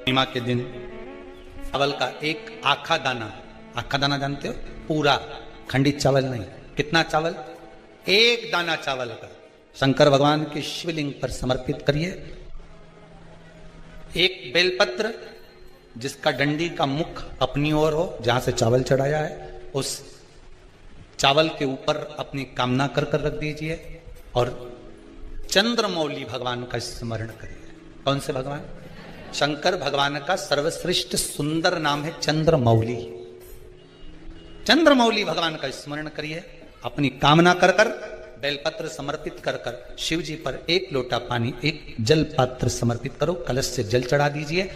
पूर्णिमा के दिन चावल का एक आखा दाना जानते हो, पूरा खंडित चावल नहीं, कितना चावल, एक दाना चावल का शंकर भगवान के शिवलिंग पर समर्पित करिए। एक बेलपत्र जिसका डंडी का मुख अपनी ओर हो, जहां से चावल चढ़ाया है, उस चावल के ऊपर अपनी कामना कर कर रख दीजिए और चंद्रमौली भगवान का स्मरण करिए। कौन से भगवान? शंकर भगवान का सर्वश्रेष्ठ सुंदर नाम है चंद्रमौली। चंद्रमौली भगवान का स्मरण करिए, अपनी कामना कर कर बेलपत्र समर्पित कर कर शिव जी पर एक लोटा पानी, एक जल पात्र समर्पित करो, कलश से जल चढ़ा दीजिए,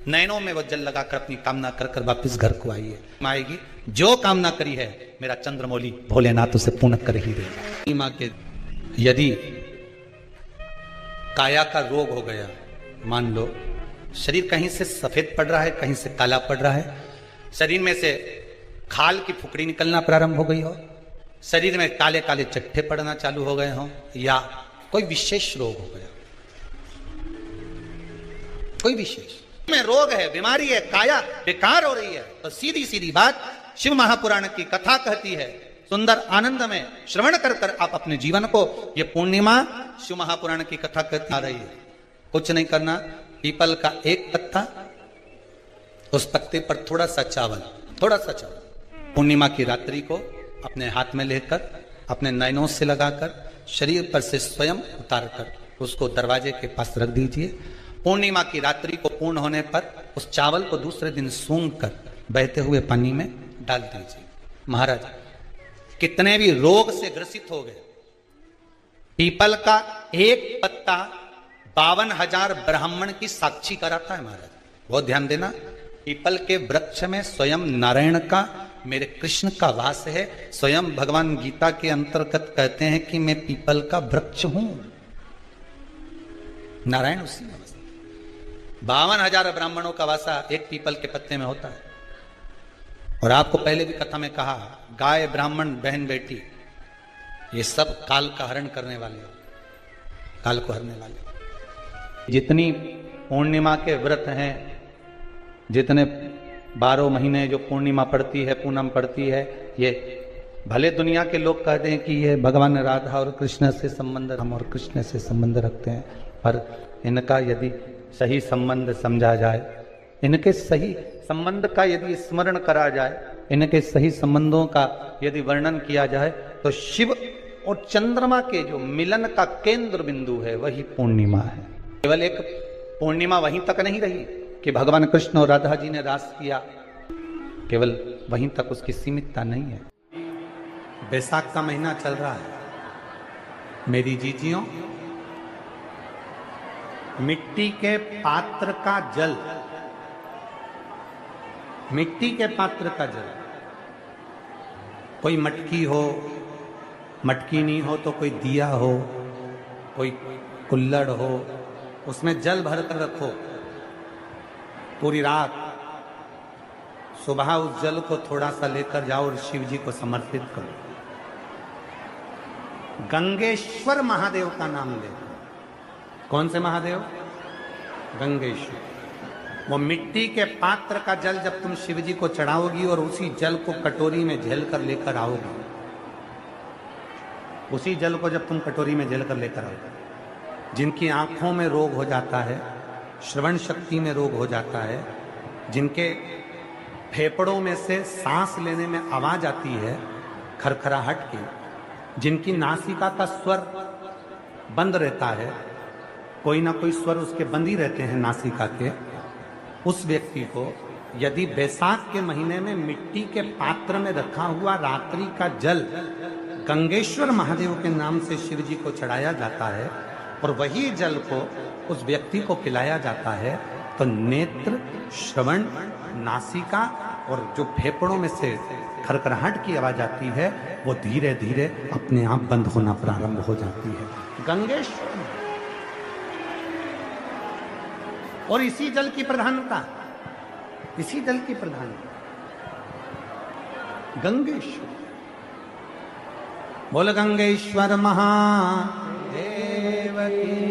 नैनों में वो जल लगाकर अपनी कामना कर कर वापिस घर को आइए। आएगी जो कामना करी है मेरा चंद्रमौली भोलेनाथ उसे पूर्ण कर ही देगा। माँ के यदि काया का रोग हो गया, मान लो शरीर कहीं से सफेद पड़ रहा है, कहीं से काला पड़ रहा है, शरीर में से खाल की फुकड़ी निकलना प्रारंभ हो गई हो, शरीर में काले काले चट्टे पड़ना चालू हो गए हो, या कोई विशेष रोग हो गया, कोई विशेष में रोग है, बीमारी है, काया बेकार हो रही है, तो सीधी सीधी बात शिव महापुराण की कथा कहती है, सुंदर आनंद में श्रवण कर कर आप अपने जीवन को, ये पूर्णिमा शिव महापुराण की कथा कहती आ रही है। कुछ नहीं करना, पीपल का एक पत्ता, उस पत्ते पर थोड़ा सा चावल, पूर्णिमा की रात्रि को अपने हाथ में लेकर अपने नयनों से लगाकर शरीर पर से स्वयं उतार कर उसको दरवाजे के पास रख दीजिए। पूर्णिमा की रात्रि को पूर्ण होने पर उस चावल को दूसरे दिन सूंघ कर बहते हुए पानी में डाल दीजिए। महाराज कितने भी रोग से ग्रसित हो गए, पीपल का एक पत्ता 52,000 ब्राह्मण की साक्षी कराता है। महाराज बहुत ध्यान देना, पीपल के वृक्ष में स्वयं नारायण का, मेरे कृष्ण का वास है। स्वयं भगवान गीता के अंतर्गत कहते हैं कि मैं पीपल का वृक्ष हूं, नारायण उसी में। 52,000 ब्राह्मणों का वासा एक पीपल के पत्ते में होता है। और आपको पहले भी कथा में कहा, गाय ब्राह्मण बहन बेटी ये सब काल का हरण करने वाले, काल को हरने वाले। जितनी पूर्णिमा के व्रत हैं, जितने 12 महीने जो पूर्णिमा पड़ती है, पूनम पड़ती है, ये भले दुनिया के लोग कहते हैं कि ये भगवान राधा और कृष्ण से संबंध, हम और कृष्ण से संबंध रखते हैं, पर इनका यदि सही संबंध समझा जाए, इनके सही संबंध का यदि स्मरण करा जाए, इनके सही संबंधों का यदि वर्णन किया जाए, तो शिव और चंद्रमा के जो मिलन का केंद्र बिंदु है वही पूर्णिमा है। केवल एक पूर्णिमा वहीं तक नहीं रही कि भगवान कृष्ण और राधा जी ने रास किया, केवल वहीं तक उसकी सीमितता नहीं है। बैसाख का महीना चल रहा है, मेरी जीजियों, मिट्टी के पात्र का जल, मिट्टी के पात्र का जल, कोई मटकी हो, मटकी नहीं हो तो कोई दिया हो, कोई कुल्हड़ हो, उसमें जल भर कर रखो पूरी रात। सुबह उस जल को थोड़ा सा लेकर जाओ और शिव जी को समर्पित करो। गंगेश्वर महादेव का नाम ले। कौन से महादेव? गंगेश्वर। वो मिट्टी के पात्र का जल जब तुम शिव जी को चढ़ाओगी और उसी जल को कटोरी में झेल कर लेकर आओगी, उसी जल को जब तुम कटोरी में झेल कर लेकर आओगे, जिनकी आंखों में रोग हो जाता है, श्रवण शक्ति में रोग हो जाता है, जिनके फेफड़ों में से सांस लेने में आवाज आती है खरखराहट की, जिनकी नासिका का स्वर बंद रहता है, कोई ना कोई स्वर उसके बंद ही रहते हैं नासिका के, उस व्यक्ति को यदि बैसाख के महीने में मिट्टी के पात्र में रखा हुआ रात्रि का जल गंगेश्वर महादेव के नाम से शिव जी को चढ़ाया जाता है और वही जल को उस व्यक्ति को पिलाया जाता है, तो नेत्र, श्रवण, नासिका और जो फेफड़ों में से खरखराहट की आवाज आती है वो धीरे धीरे अपने आप बंद होना प्रारंभ हो जाती है। गंगेश्वर, और इसी जल की प्रधानता, इसी जल की प्रधानता गंगेश्वर। बोल गंगेश्वर महादेव की।